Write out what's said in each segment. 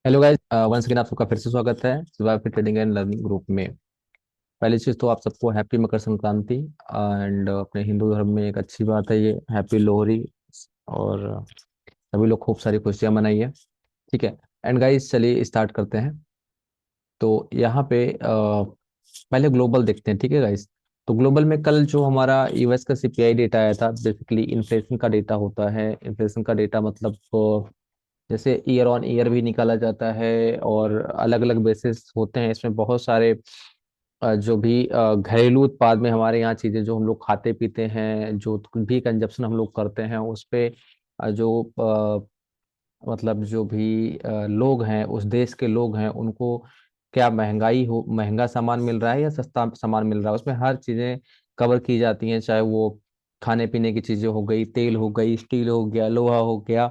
Hello guys, once again आप सबका फिर से स्वागत है शिवा फिर ट्रेडिंग एंड लर्निंग ग्रुप में। पहली चीज़ तो आप सबको हैप्पी मकर संक्रांति। एंड अपने हिंदू धर्म में एक अच्छी बात है ये हैप्पी लोहरी। और सभी लोग खूब सारी खुशियां मनाइए। ठीक है। एंड गाइस चलिए स्टार्ट करते हैं। तो यहाँ पे पहले ग्लोबल देखते हैं। ठीक है गाइस। तो ग्लोबल में कल जो हमारा यूएस का सीपीआई डेटा आया था, बेसिकली इन्फ्लेशन का डेटा होता है। इन्फ्लेशन का डेटा मतलब जैसे ईयर ऑन ईयर भी निकाला जाता है और अलग अलग बेसिस होते हैं। इसमें बहुत सारे जो भी घरेलू उत्पाद में हमारे यहाँ चीजें जो हम लोग खाते पीते हैं, जो भी कंजप्शन हम लोग करते हैं उस पे जो मतलब जो भी लोग हैं, उस देश के लोग हैं, उनको क्या महंगा सामान मिल रहा है या सस्ता सामान मिल रहा है, उसमें हर चीजें कवर की जाती हैं। चाहे वो खाने पीने की चीजें हो गई, तेल हो गई, स्टील हो गया, लोहा हो गया,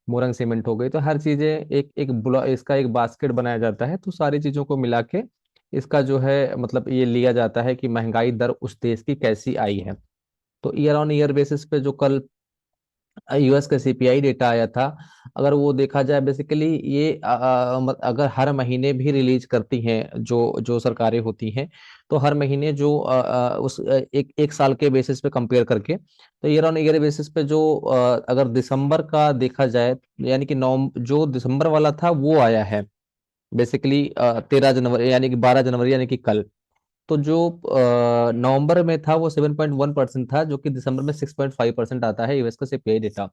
मोरंग सीमेंट हो गई, तो हर चीजें एक एक इसका एक बास्केट बनाया जाता है। तो सारी चीजों को मिला के इसका जो है मतलब ये लिया जाता है कि महंगाई दर उस देश की कैसी आई है। तो ईयर ऑन ईयर बेसिस पे जो कल यूएस का सीपीआई डेटा आया था, अगर वो देखा जाए बेसिकली ये अगर हर महीने भी रिलीज करती हैं जो जो सरकारें होती हैं, तो हर महीने जो उस एक एक साल के बेसिस पे कंपेयर करके, तो ईयर ऑन ईयर बेसिस पे जो अगर दिसंबर का देखा जाए, यानी कि नवंबर जो दिसंबर वाला था वो आया है बेसिकली 13 जनवरी यानी कि 12 जनवरी यानी कि कल। तो जो नवंबर में था वो 7.1% था, जो कि दिसंबर में 6.5% आता है यूएस का सीपीआई डेटा।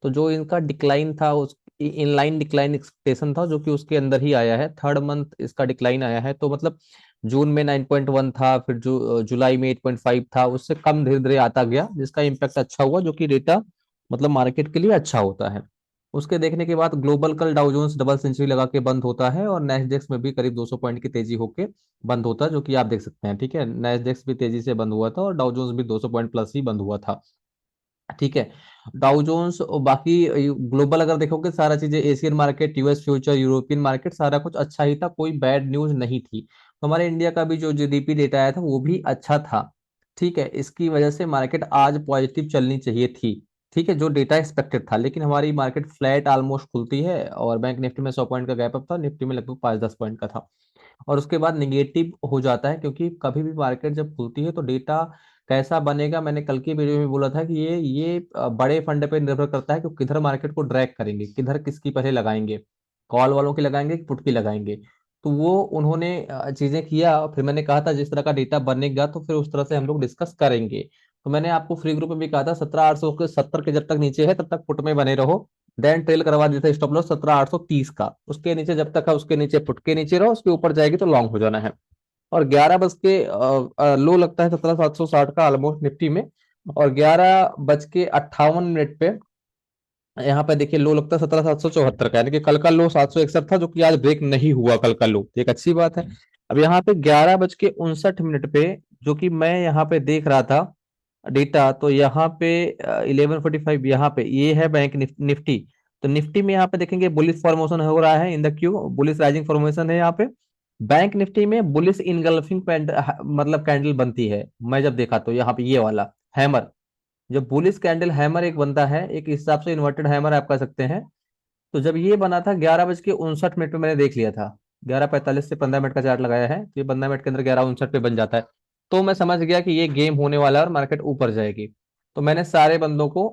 तो जो इनका डिक्लाइन था उस इनलाइन डिक्लाइन एक्सपेक्टेशन था, जो कि उसके अंदर ही आया है। थर्ड मंथ इसका डिक्लाइन आया है। तो मतलब जून में 9.1 था, फिर जो जुलाई में 8.5 था, उससे कम धीरे धीरे आता गया, जिसका इम्पैक्ट अच्छा हुआ, जो कि डेटा मतलब मार्केट के लिए अच्छा होता है। उसके देखने के बाद ग्लोबल कल डाउ जोन्स डबल सेंचुरी लगा के बंद होता है और नेस्डेक्स में भी करीब 200 पॉइंट की तेजी होके बंद होता है, जो कि आप देख सकते हैं। ठीक है, नैस्डैक्स भी तेजी से बंद हुआ था और डाउ जोन्स भी 200 पॉइंट प्लस ही बंद हुआ था। ठीक है। डाउ जोन्स और बाकी ग्लोबल अगर देखोगे सारा चीजें, Asian market, US future, European market, सारा कुछ अच्छा ही था, कोई बैड न्यूज नहीं थी। तो हमारे इंडिया का भी जो जीडीपी डेटा आया था वो भी अच्छा था। ठीक है, इसकी वजह से मार्केट आज पॉजिटिव चलनी चाहिए थी। ठीक है, जो डेटा एक्सपेक्टेड था, लेकिन हमारी मार्केट फ्लैट ऑलमोस्ट खुलती है और बैंक निफ्टी में 100 पॉइंट का गैप अप था, निफ्टी में लगभग 5-10 पॉइंट का था। और उसके बाद निगेटिव हो जाता है, क्योंकि कभी भी मार्केट जब खुलती है तो डेटा कैसा बनेगा, मैंने कल की वीडियो में बोला था कि ये बड़े फंड पे निर्भर करता है कि किधर मार्केट को ड्रैग करेंगे, किधर किसकी पहले लगाएंगे, कॉल वालों की लगाएंगे कि पुट की लगाएंगे। तो वो उन्होंने चीजें किया, फिर मैंने कहा था जिस तरह का डेटा बनेगा तो फिर उस तरह से हम लोग डिस्कस करेंगे। तो मैंने आपको फ्री ग्रुप में भी कहा था 17,800 के 70 के जब तक नीचे है तब तक पुट में बने रहो। देन ट्रेल करवा दिया था स्टॉप लॉस 17,830 का, उसके नीचे जब तक है उसके नीचे पुट के नीचे रहो, उसके ऊपर जाएगी तो लॉन्ग हो जाना है। और 11 बज के लो लगता है 17,760 का ऑलमोस्ट निफ्टी में। और 11 बज के 58 मिनट पे यहाँ पे देखिए लो लगता है 17,774 का, यानी कि कल का लो 761 था, जो कि आज ब्रेक नहीं हुआ कल का लो, एक अच्छी बात है। अब यहाँ पे 11 बज के 59 मिनट पे जो कि मैं यहाँ पे देख रहा था डेटा, तो यहाँ पे 11:45 यहाँ पे ये है बैंक निफ्टी। तो निफ्टी में यहाँ पे देखेंगे बुलिश फॉर्मेशन हो रहा है in the Q, bullish rising formation है यहाँ पे। बैंक निफ्टी में बुलिश इनगल्फिंग मतलब कैंडल बनती है। मैं जब देखा तो यहाँ पे ये वाला हैमर, जो बुलिश कैंडल हैमर एक बनता है, एक हिसाब से इन्वर्टेड हैमर आप कह सकते हैं। तो जब ये बना था 11 बज के 59 मिनट पे मैंने देख लिया था, 11:45 से 15 मिनट का चार्ट लगाया है, तो ये 15 मिनट के अंदर 11:59 पे बन जाता है। तो मैं समझ गया कि ये गेम होने वाला है और मार्केट ऊपर जाएगी। तो मैंने सारे बंदों को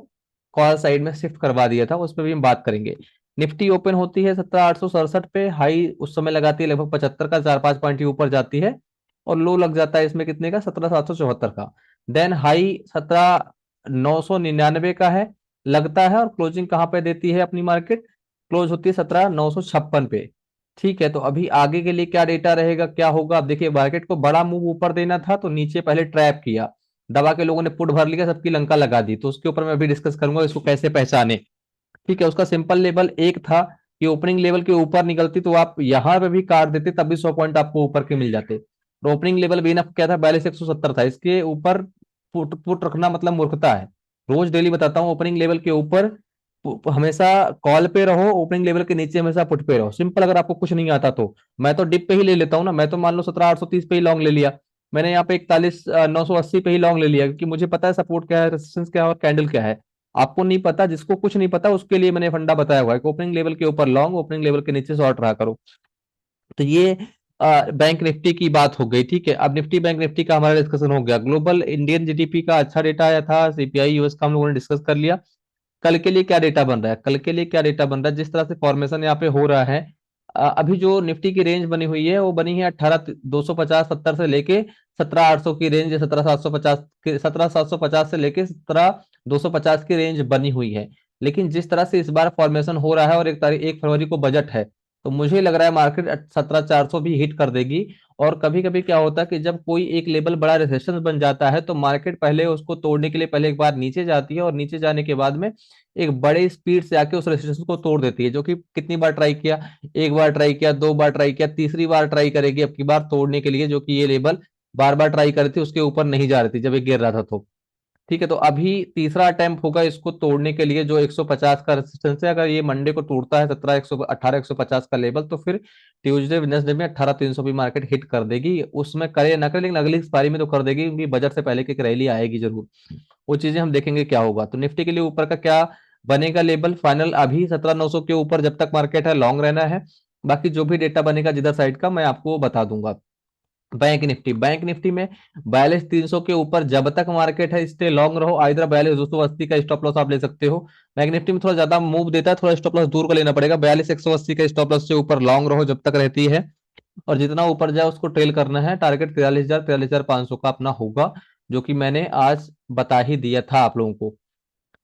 कॉल साइड में शिफ्ट करवा दिया था, उस पर भी हम बात करेंगे। निफ्टी ओपन होती है 17,867 पे, हाई उस समय लगाती है लगभग 75 का, 4-5 पॉइंट ही ऊपर जाती है। और लो लग जाता है इसमें कितने का, 17,774 का। देन हाई 17,999 का है, लगता है। और क्लोजिंग कहाँ पे देती है अपनी मार्केट, क्लोज होती है 17,956 पे। ठीक है, तो अभी आगे के लिए क्या डेटा रहेगा, क्या होगा, अब देखिए मार्केट को बड़ा मूव ऊपर देना था तो नीचे पहले ट्रैप किया, दबा के लोगों ने पुट भर लिया, सबकी लंका लगा दी, तो उसके ऊपर मैं अभी डिस्कस करूंगा इसको कैसे पहचाने। ठीक है, उसका सिंपल लेवल एक था कि ओपनिंग लेवल के ऊपर निकलती तो आप यहां पे भी काट देते, तब भी 100 पॉइंट आपको ऊपर के मिल जाते। और ओपनिंग लेवल भी ना क्या था, 42,170 था, इसके ऊपर पुट पुट रखना मतलब मूर्खता है। रोज डेली बताता हूँ, ओपनिंग लेवल के ऊपर हमेशा कॉल पे रहो, ओपनिंग लेवल के नीचे हमेशा पुट पे रहो, सिंपल। अगर आपको कुछ नहीं आता तो मैं तो डिप पे ही ले लेता हूँ ना, मैं तो मान लो 17,830 पे ही लॉन्ग ले लिया। मैंने यहाँ पे 41,980 पे ही लॉन्ग ले लिया, क्योंकि मुझे पता है सपोर्ट क्या है, रेजिस्टेंस क्या है और कैंडल क्या है। आपको नहीं पता, जिसको कुछ नहीं पता उसके लिए मैंने फंडा बताया हुआ है कि ओपनिंग लेवल के ऊपर लॉन्ग, ओपनिंग लेवल के नीचे शॉर्ट रहा करो। तो ये बैंक निफ्टी की बात हो गई। ठीक है, अब निफ्टी बैंक निफ्टी का हमारा डिस्कशन हो गया। ग्लोबल इंडियन जीडीपी का अच्छा डेटा आया था, सीपीआई यूएस का हम लोगों ने डिस्कस कर लिया। कल के लिए क्या डेटा बन रहा है, कल के लिए क्या डेटा बन रहा है, जिस तरह से फॉर्मेशन यहाँ पे हो रहा है। अभी जो निफ्टी की रेंज बनी हुई है वो बनी है 18,250-70 से लेके 17,800 की रेंज, 17,750 के 17,750 से लेके 17,250 की रेंज बनी हुई है। लेकिन जिस तरह से इस बार फॉर्मेशन हो रहा है और 1 फरवरी को बजट है, तो मुझे लग रहा है मार्केट 17,400 भी हिट कर देगी। और कभी कभी क्या होता है कि जब कोई एक लेवल बड़ा रेजिस्टेंस बन जाता है तो मार्केट पहले उसको तोड़ने के लिए पहले एक बार नीचे जाती है, और नीचे जाने के बाद में एक बड़े स्पीड से आके उस रेजिस्टेंस को तोड़ देती है, जो कि कितनी बार ट्राई किया, एक बार ट्राई किया, 2 बार ट्राई किया, तीसरी बार ट्राई करेगी अब की बार तोड़ने के लिए, जो कि ये लेवल बार बार ट्राई कर रही थी, उसके ऊपर नहीं जा रही थी जब ये गिर रहा था तो। ठीक है, तो अभी तीसरा अटेम्प्ट होगा इसको तोड़ने के लिए, जो 150 का रेजिस्टेंस है। अगर ये मंडे को तोड़ता है 18,150 का लेवल, तो फिर ट्यूसडे वेडनेसडे में 18,300 भी मार्केट हिट कर देगी। उसमें करे ना करे, लेकिन अगली एक्सपायरी में तो कर देगी, क्योंकि बजट से पहले की एक रैली आएगी जरूर। वो चीजें हम देखेंगे क्या होगा। तो निफ्टी के लिए ऊपर का क्या बनेगा लेवल फाइनल, अभी 17,900 के ऊपर जब तक मार्केट है लॉन्ग रहना है। बाकी जो भी डेटा बनेगा जिधर साइड का मैं आपको बता दूंगा। बैंक निफ्टी में 42,300 के ऊपर जब तक मार्केट है स्टे लॉन्ग रहो, आइधर 42,280 का स्टॉप लॉस आप ले सकते हो। बैंक निफ्टी में थोड़ा ज्यादा मूव देता है, थोड़ा स्टॉप लॉस दूर का लेना पड़ेगा। 42,180 का स्टॉप लॉस से ऊपर लॉन्ग रहो जब तक रहती है, और जितना ऊपर जाए उसको ट्रेल करना है। टारगेट 43,000 43,500 का अपना होगा, जो कि मैंने आज बता ही दिया था आप लोगों को।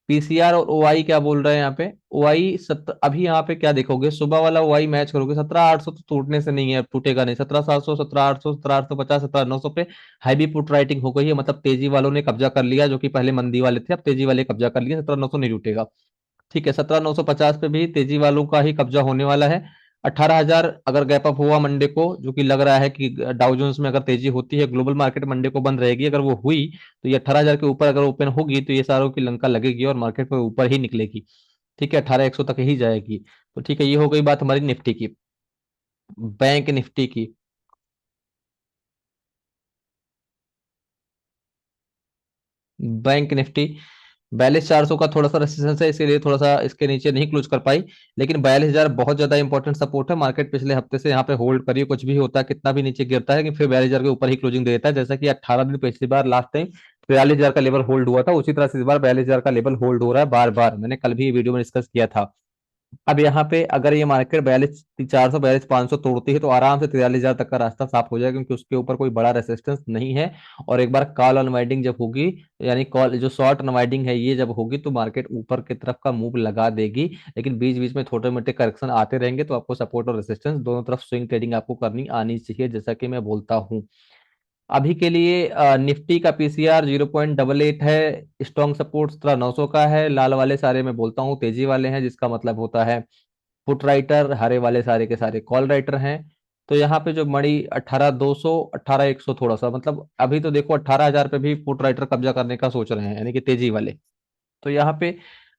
पीसीआर और ओआई क्या बोल रहे हैं यहाँ पे। ओआई अभी यहाँ पे क्या देखोगे, सुबह वाला ओआई मैच करोगे 17,800 तो टूटने से नहीं है, टूटेगा नहीं। 17,700, 17,800, 17,850, 17,900 पे हैवी पुट राइटिंग हो गई है, मतलब तेजी वालों ने कब्जा कर लिया, जो कि पहले मंदी वाले थे अब तेजी वाले कब्जा कर लिया। 17,900 नहीं टूटेगा। ठीक है, 17,950 पे भी तेजी वालों का ही कब्जा होने वाला है। 18,000 अगर गैप अप हुआ मंडे को, जो कि लग रहा है कि डाउ जोन्स में अगर तेजी होती है, ग्लोबल मार्केट मंडे को बंद रहेगी, अगर वो हुई तो ये 18,000 के ऊपर अगर ओपन होगी तो ये सारों की लंका लगेगी और मार्केट पर ऊपर ही निकलेगी। ठीक है, 18,100 तक ही जाएगी। तो ठीक है, ये हो गई बात हमारी निफ्टी की। बैंक निफ्टी की, बैंक निफ्टी 42,400 का थोड़ा सा रेसिस्टेंस है, इसीलिए थोड़ा सा इसके नीचे नहीं क्लोज कर पाई। लेकिन 42,000 बहुत ज्यादा इंपॉर्टेंट सपोर्ट है। मार्केट पिछले हफ्ते से यहाँ पे होल्ड करिए, कुछ भी होता है, कितना भी नीचे गिरता है, लेकिन फिर 42,000 के ऊपर ही क्लोजिंग दे देता है। जैसा कि 18 दिन पिछली बार लास्ट टाइम 43,000 का लेवल होल्ड हुआ था, उसी तरह से इस बार 42,000 का लेवल होल्ड हो रहा है बार बार। मैंने कल भी वीडियो में डिस्कस किया था। अब यहाँ पे अगर ये मार्केट 42,400 42,500 तोड़ती है तो आराम से 43,000 तक का रास्ता साफ हो जाएगा, क्योंकि उसके ऊपर कोई बड़ा रेसिस्टेंस नहीं है। और एक बार कॉल अनवाइंडिंग जब होगी, यानी कॉल जो शॉर्ट अनवाइंडिंग है ये जब होगी, तो मार्केट ऊपर की तरफ का मूव लगा देगी। लेकिन बीच बीच में छोटे मोटे करेक्शन आते रहेंगे, तो आपको सपोर्ट और रेसिस्टेंस दोनों तरफ स्विंग ट्रेडिंग आपको करनी आनी चाहिए, जैसा कि मैं बोलता हूँ। अभी के लिए निफ्टी का पीसीआर 0.88 है। स्ट्रॉन्ग सपोर्ट 17,900 का है। लाल वाले सारे मैं बोलता हूँ तेजी वाले हैं, जिसका मतलब होता है पुट राइटर, हरे वाले सारे के सारे कॉल राइटर हैं। तो यहाँ पे जो मड़ी 18,200 18,100 थोड़ा सा, मतलब अभी तो देखो 18,000 पे भी पुट राइटर कब्जा करने का सोच रहे हैं, यानी कि तेजी वाले। तो यहाँ पे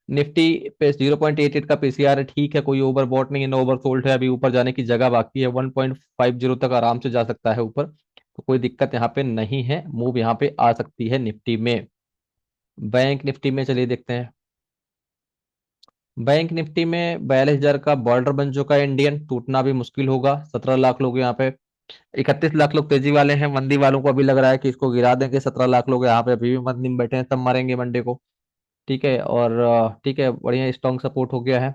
निफ्टी पे 0.88 का पीसीआर है, ठीक है, कोई ओवरबॉट नहीं है, नो ओवर सोल्ड है, अभी ऊपर जाने की जगह बाकी है। 1.50 तक आराम से जा सकता है ऊपर, तो कोई दिक्कत यहाँ पे नहीं है, मूव यहाँ पे आ सकती है निफ्टी में। बैंक निफ्टी में चलिए देखते हैं। बैंक निफ्टी में 42,000 का बॉर्डर बन चुका है इंडियन, टूटना भी मुश्किल होगा। 17 लाख लोग यहाँ पे, 31 लाख लोग तेजी वाले हैं। मंदी वालों को अभी लग रहा है कि इसको गिरा देंगे। 17 लाख लोग यहाँ पे अभी भी मंदी में बैठे हैं, सब मारेंगे मंडे को। ठीक है, और ठीक है, बढ़िया स्ट्रॉन्ग सपोर्ट हो गया है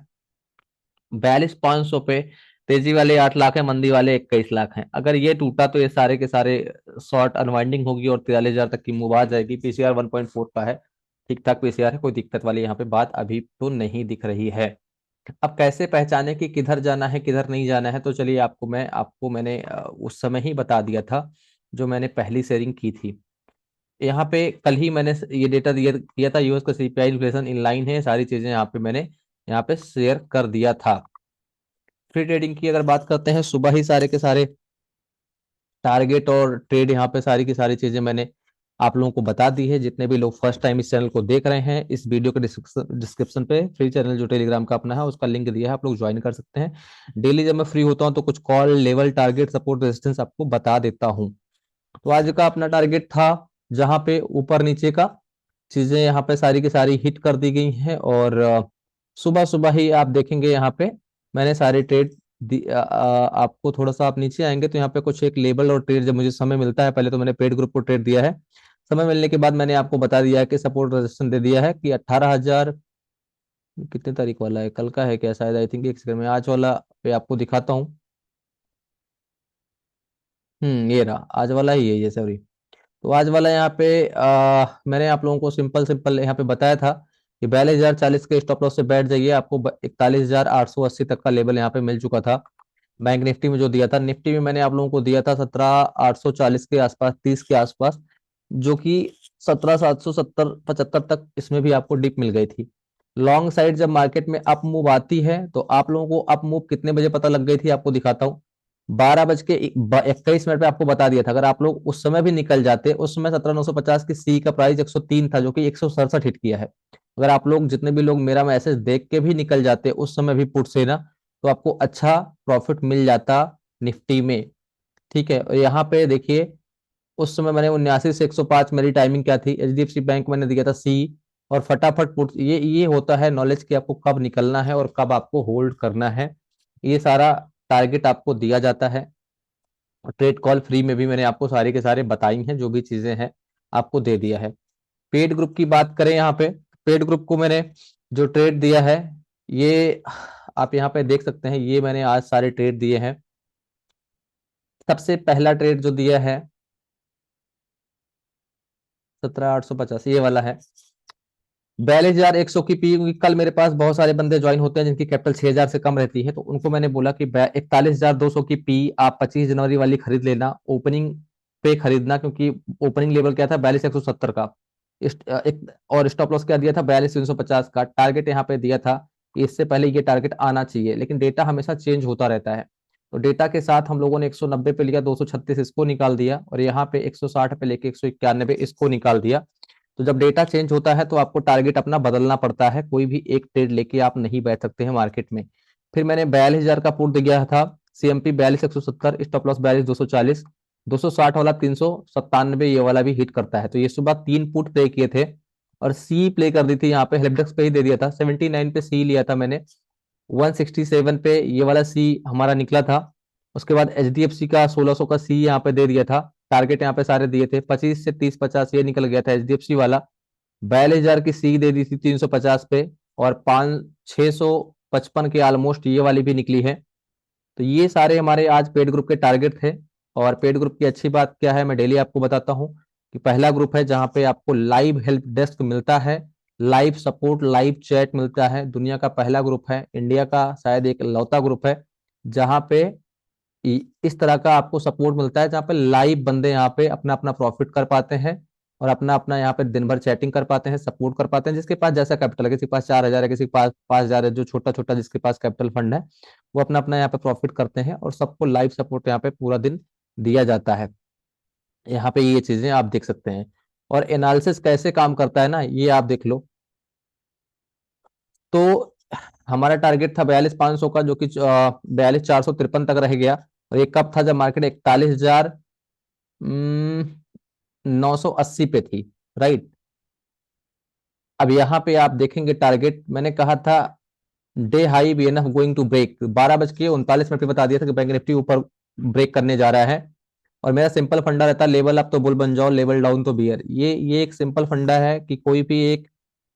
42,500 पे। तेजी वाले 8 लाख है, मंदी वाले 21 लाख हैं। अगर ये टूटा तो ये सारे के सारे शॉर्ट अनवाइंडिंग होगी और 43,000 तक की मूव आ जाएगी। पीसीआर 1.4 का है, ठीक ठाक पीसीआर है, कोई दिक्कत वाली यहाँ पे बात अभी तो नहीं दिख रही है। अब कैसे पहचाने कि किधर जाना है किधर नहीं जाना है, तो चलिए मैंने उस समय ही बता दिया था, जो मैंने पहली शेयरिंग की थी। यहाँ पे कल ही मैंने ये डेटा दिया किया था, यूएस का सीपीआई इन्फ्लेशन इन लाइन है, सारी चीजें यहाँ पे मैंने यहाँ पे शेयर कर दिया था। फ्री ट्रेडिंग की अगर बात करते हैं, सुबह ही सारे के सारे टारगेट और ट्रेड यहाँ पे सारी की सारी चीजें मैंने आप लोगों को बता दी है। जितने भी लोग फर्स्ट टाइम इस चैनल को देख रहे हैं, इस वीडियो के डिस्क्रिप्शन पे फ्री चैनल जो टेलीग्राम का अपना है उसका लिंक दिया है, आप लोग ज्वाइन कर सकते हैं। डेली जब मैं फ्री होता हूँ तो कुछ call level target support resistance आपको बता देता हूँ। तो आज का अपना टारगेट था जहां पे ऊपर नीचे का चीजें यहाँ पे सारी की सारी हिट कर दी गई हैं। और सुबह सुबह ही आप देखेंगे यहाँ पे मैंने सारे ट्रेड आपको थोड़ा सा आप नीचे आएंगे तो यहाँ पे कुछ एक लेबल और ट्रेड जब मुझे समय मिलता है, पहले तो मैंने पेड ग्रुप को ट्रेड दिया है। समय मिलने के बाद मैंने आपको बता दिया है कि सपोर्ट रेजिस्टेंस दे दिया है कि 18,000, कितने तारीख वाला है, कल का है क्या शायद, आई थिंक एक सेकंड में आज वाला पे आपको दिखाता हूँ। ये रहा आज वाला ही है ये, सॉरी। तो आज वाला यहाँ पे मैंने आप लोगों को सिंपल सिंपल यहाँ पे बताया था कि 42,040 के स्टॉप लॉस से बैठ जाइए, आपको 41,880 तक का लेवल यहाँ पे मिल चुका था। बैंक निफ्टी में जो दिया था, निफ्टी में मैंने आप लोगों को दिया था 17,840 के आसपास, 30 के आसपास, जो कि 17,770 75 तक इसमें भी आपको डिप मिल गई थी। लॉन्ग साइड जब मार्केट में अप मूव आती है तो आप लोगों को अप मूव कितने बजे पता लग गई थी, आपको दिखाता हूँ। 12:21 पे आपको बता दिया था। अगर आप लोग उस समय भी निकल जाते, उस समय 17,950 की सी का प्राइस 103 था, जो कि 167 हिट किया है। अगर आप लोग जितने भी लोग मेरा मैसेज देख के भी निकल जाते उस समय भी पुट से ना, तो आपको अच्छा प्रॉफिट मिल जाता निफ्टी में। ठीक है, और यहाँ पे देखिए उस समय मैंने 79 से 105, मेरी टाइमिंग क्या थी, एचडीएफसी बैंक मैंने दिया था सी, और फटाफट पुट। ये होता है नॉलेज कि आपको कब निकलना है और कब आपको होल्ड करना है। ये सारा टारगेट आपको दिया जाता है। ट्रेड कॉल फ्री में भी मैंने आपको सारे के सारे बताई हैं, जो भी चीजें हैं आपको दे दिया है। पेड ग्रुप की बात करें यहाँ पे, पेड ग्रुप को मैंने जो ट्रेड दिया है, ये आप यहाँ पे देख सकते हैं, ये मैंने आज सारे ट्रेड दिए हैं। सबसे पहला ट्रेड जो दिया है 17,850, ये वाला है 42,100 की पी। क्योंकि कल मेरे पास बहुत सारे बंदे ज्वाइन होते हैं जिनकी कैपिटल 6,000 से कम रहती है, तो उनको मैंने बोला कि 41,200 की पी आप 25 जनवरी वाली खरीद लेना, ओपनिंग पे खरीदना, क्योंकि ओपनिंग लेवल क्या था 42,170 का। एक और स्टॉप लॉस क्या दिया था 42,350 का। टारगेट यहाँ पे दिया था कि इससे पहले ये टारगेट आना चाहिए, लेकिन डेटा हमेशा चेंज होता रहता है। तो डेटा के साथ हम लोगों ने 190 पे लिया, 236 इसको निकाल दिया, और यहाँ पे 160 पे लेके 191 इसको निकाल दिया। तो जब डेटा चेंज होता है तो आपको टारगेट अपना बदलना पड़ता है, कोई भी एक ट्रेड लेके आप नहीं बैठ सकते हैं मार्केट में। फिर मैंने 42,000 का पुट दिया था, सीएमपी 42,170, स्टॉप लॉस 42,240, 260 वाला 397 ये वाला भी हिट करता है। तो ये सुबह 3 पुट प्ले किए थे, और सी प्ले कर दी थी यहाँ पे, हेल्पडेस्क पे ही दे दिया था। 79 पे सी लिया था मैंने, 167 पे ये वाला सी हमारा निकला था। उसके बाद एचडीएफसी का 1,600 का सी यहाँ पे दे दिया था। टारगेट यहाँ पे सारे दिए थे, 25 से 30 50 ये निकल गया था एचडीएफसी वाला। 42,000 की सी दे दी थी 350 पे, और 655 के ऑलमोस्ट ये वाली भी निकली है। तो ये सारे हमारे आज पेड ग्रुप के टारगेट थे। और पेड ग्रुप की अच्छी बात क्या है, मैं डेली आपको बताता हूँ कि पहला ग्रुप है जहाँ पे आपको लाइव हेल्प डेस्क मिलता है, लाइव सपोर्ट, लाइव चैट मिलता है। दुनिया का पहला ग्रुप है, इंडिया का शायद एक लौता ग्रुप है जहाँ पे इस तरह का आपको सपोर्ट मिलता है, जहाँ पे लाइव बंदे यहाँ पे अपना अपना प्रॉफिट कर पाते हैं, और अपना अपना यहाँ पे दिन भर चैटिंग कर पाते हैं, सपोर्ट कर पाते हैं। जिसके पास जैसा कैपिटल है, किसी के पास 4,000 है, किसी के पास 5,000 है, जो छोटा छोटा जिसके पास कैपिटल फंड है, वो अपना अपना यहाँ पे प्रॉफिट करते हैं, और सबको लाइव सपोर्ट यहाँ पे पूरा दिन दिया जाता है। यहाँ पे ये चीजें आप देख सकते हैं। और एनालिसिस कैसे काम करता है ना, ये आप देख लो। तो हमारा टारगेट था 42,500 का, जो कि 42,453 तक रह गया। और ये कब था, जब मार्केट 41,980 पे थी, राइट। अब यहाँ पे आप देखेंगे टारगेट, मैंने कहा था day high BNF going to break, 12:39 पे बता दिया था कि बैंक निफ्टी ऊपर ब्रेक करने जा रहा है। और मेरा सिंपल फंडा रहता है, लेवल अप तो बुल बन जाओ, लेवल डाउन तो बियर। ये एक सिंपल फंडा है कि कोई भी एक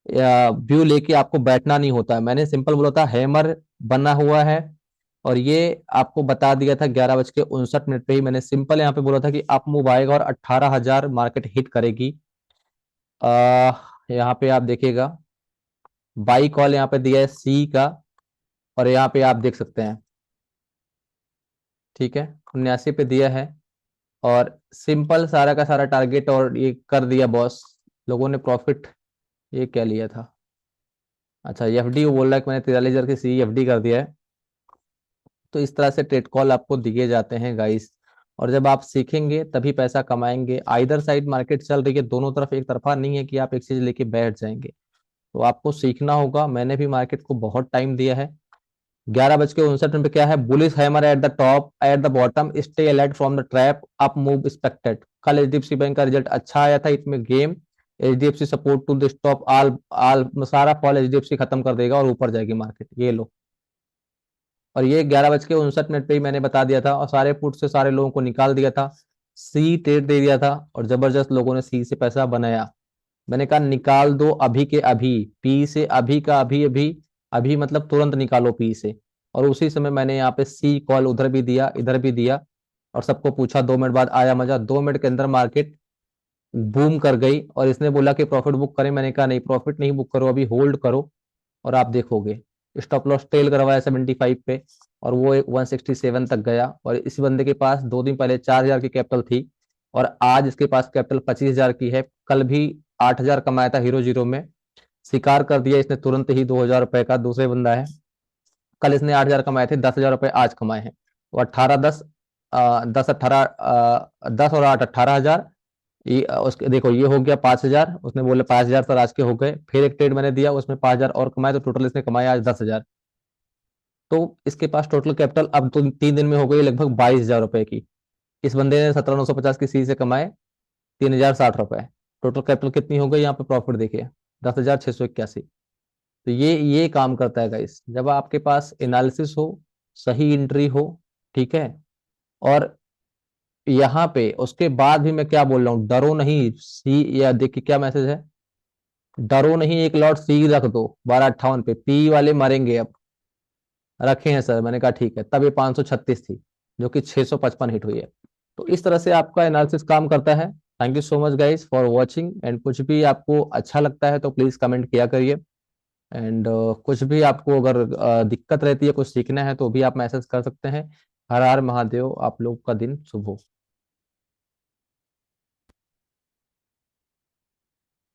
व्यू लेके आपको बैठना नहीं होता है। मैंने सिंपल बोला था हैमर बना हुआ है, और ये आपको बता दिया था 11:59 पे ही। मैंने सिंपल यहाँ पे बोला था कि अप मूव आएगा और 18,000 मार्केट हिट करेगी। यहाँ पे आप देखिएगा बाई कॉल यहाँ पे दिया है सी का, और यहाँ पे आप देख सकते हैं, ठीक है, 79 पे दिया है। और सिंपल सारा का सारा टारगेट और ये कर दिया बॉस लोगों ने प्रॉफिट। ये क्या लिया था, अच्छा एफडी बोल रहा है कि मैंने 43,000 की सी एफडी कर दिया है। तो इस तरह से ट्रेड कॉल आपको दिए जाते हैं गाइस। और जब आप सीखेंगे तभी पैसा कमाएंगे। आइदर साइड मार्केट चल रही है, दोनों तरफ एक तरफा नहीं है कि आप एक चीज लेके बैठ जाएंगे। तो आपको सीखना होगा। मैंने भी मार्केट को बहुत टाइम दिया है। 11:59 क्या है, bullish hammer at the top, at the bottom stay alert from the trap, up move expected. कल एचडीएफसी बैंक का रिजल्ट अच्छा आया था, इसमें game HDFC support to the stop all all, सारा फॉल HDFC खत्म कर देगा और ऊपर जाएगी मार्केट, ये लो। और ये 11:59 पे ही मैंने बता दिया था और सारे पुट से सारे लोगों को निकाल दिया था, सी ट्रेड दे दिया था और जबरदस्त लोगों ने सी से पैसा बनाया। मैंने कहा निकाल दो अभी के अभी, पी से अभी का अभी अभी, अभी मतलब तुरंत निकालो पी से। और उसी समय मैंने यहाँ पे सी कॉल उधर भी दिया इधर भी दिया और सबको पूछा, 2 मिनट बाद आया मजा, 2 मिनट के अंदर मार्केट बूम कर गई। और इसने बोला कि प्रॉफिट बुक करें, मैंने कहा नहीं प्रॉफिट नहीं बुक करो, अभी होल्ड करो और आप देखोगे। स्टॉप लॉस टेल करवाया 75 पे और वो 167 तक गया। और इस बंदे के पास 2 दिन पहले 4,000 की कैपिटल थी और आज इसके पास कैपिटल 25,000 की है। कल भी 8,000 कमाया था हीरो जीरो में, शिकार कर दिया इसने तुरंत ही 2,000 रुपए का। दूसरे बंदा है, कल इसने 8,000 कमाए थे, 10,000 रुपए आज कमाए हैं। वो 18 10 10 18 10 और 8 18,000। ये उसके देखो ये हो गया 5,000, उसने बोले 5,000 सर आज के हो गए। फिर एक ट्रेड मैंने दिया उसमें 5,000 और कमाए, तो टोटल इसने कमाया आज 10,000। तो इसके पास टोटल कैपिटल अब तो 3 दिन में हो गई लगभग 22,000 रुपए की। इस बंदे ने 17,950 की सी से कमाए 3,060 रुपए। टोटल कैपिटल कितनी हो गई यहाँ पे, प्रॉफिट देखिए 10,681। तो ये काम करता है गाइस, जब आपके पास एनालिसिस हो, सही एंट्री हो, ठीक है। और यहाँ पे उसके बाद भी मैं क्या बोल रहा हूँ, डरो नहीं, सी या देखिए क्या मैसेज है, डरो नहीं एक लॉट सी रख दो 12:58 पे, पी वाले मरेंगे अब। रखे हैं सर, मैंने कहा ठीक है। तब ये 536 थी जो कि 655 हिट हुई है। तो इस तरह से आपका एनालिसिस काम करता है। Thank you so much guys for watching. And कुछ भी आपको अच्छा लगता है तो प्लीज कमेंट किया करिए। एंड कुछ भी आपको अगर दिक्कत रहती है, कुछ सीखना है तो भी आप मैसेज कर सकते हैं। हर हर महादेव, आप लोग का दिन शुभ हो।